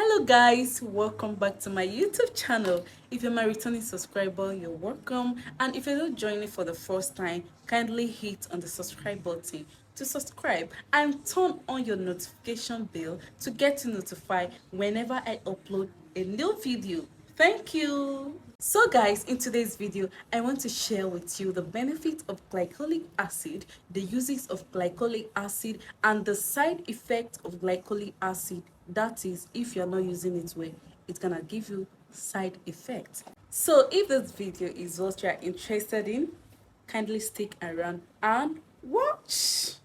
Hello guys, welcome back to my YouTube channel. If you're my returning subscriber, you're welcome, and if you're not joining for the first time, kindly hit on the subscribe button to subscribe and turn on your notification bell to get notified whenever I upload a new video. Thank you. So guys, in today's video I want to share with you the benefits of glycolic acid, the uses of glycolic acid, and the side effects of glycolic acid. That is, if you're not using it well, it's gonna give you side effects. So if this video is what you're interested in, kindly stick around and watch.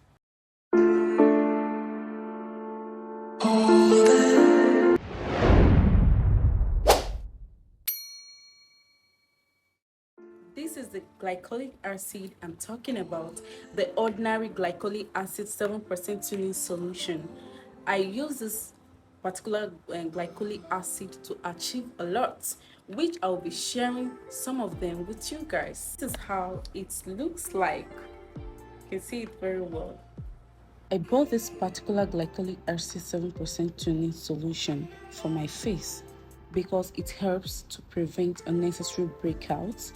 This is the glycolic acid I'm talking about, the ordinary glycolic acid 7% tuning solution. I use this particular glycolic acid to achieve a lot, which I'll be sharing some of them with you guys. This is how it looks like. You can see it very well. I bought this particular glycolic acid 7% tuning solution for my face because it helps to prevent unnecessary breakouts.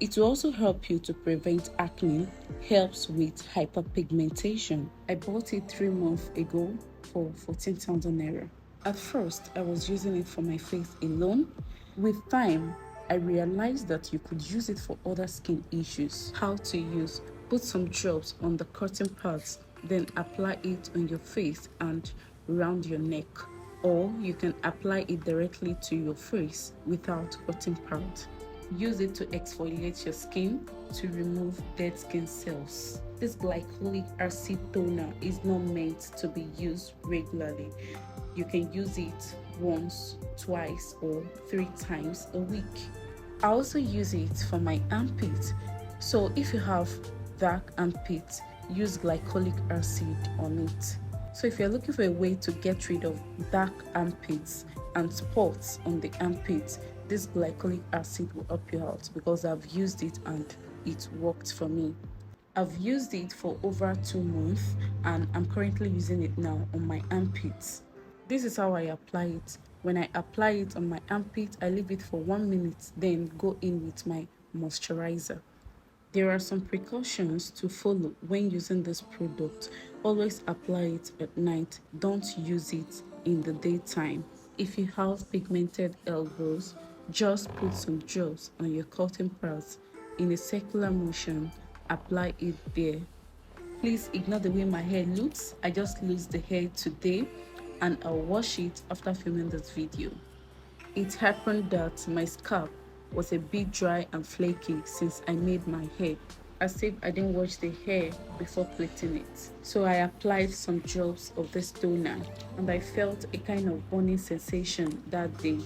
It will also help you to prevent acne, helps with hyperpigmentation. I bought it 3 months ago for 14,000 naira. At first, I was using it for my face alone. With time, I realized that you could use it for other skin issues. How to use: put some drops on the cotton pads, then apply it on your face and around your neck. Or you can apply it directly to your face without cotton pad. Use it to exfoliate your skin to remove dead skin cells. This glycolic acid toner is not meant to be used regularly. You can use it once, twice, or 3 times a week. I also use it for my armpit. So if you have dark armpit, use glycolic acid on it. So if you're looking for a way to get rid of dark armpits and spots on the armpits, this glycolic acid will help you out, because I've used it and it worked for me. I've used it for over 2 months and I'm currently using it now on my armpits. This is how I apply it. When I apply it on my armpit, I leave it for 1 minute, then go in with my moisturizer. There are some precautions to follow when using this product. Always apply it at night. Don't use it in the daytime. If you have pigmented elbows, just put some drops on your cotton pads in a circular motion. Apply it there. Please ignore the way my hair looks. I just loosed the hair today and I'll wash it after filming this video. It happened that my scalp was a bit dry and flaky since I made my hair, as if I didn't wash the hair before plaiting it. So I applied some drops of this toner and I felt a kind of burning sensation that day,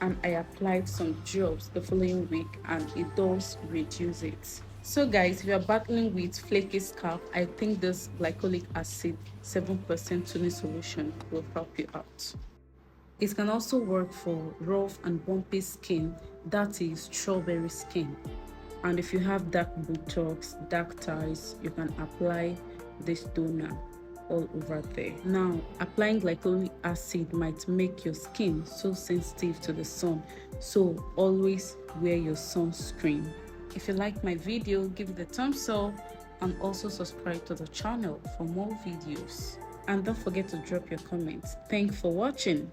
and I applied some drops the following week and it does reduce it. So guys, if you're battling with flaky scalp, I think this glycolic acid 7% tuning solution will help you out. It can also work for rough and bumpy skin, that is strawberry skin. And if you have dark buttocks, dark thighs, you can apply this toner all over there. Now, applying glycolic acid might make your skin so sensitive to the sun, so always wear your sunscreen. If you like my video, give it a thumbs up and also subscribe to the channel for more videos. And don't forget to drop your comments. Thanks for watching.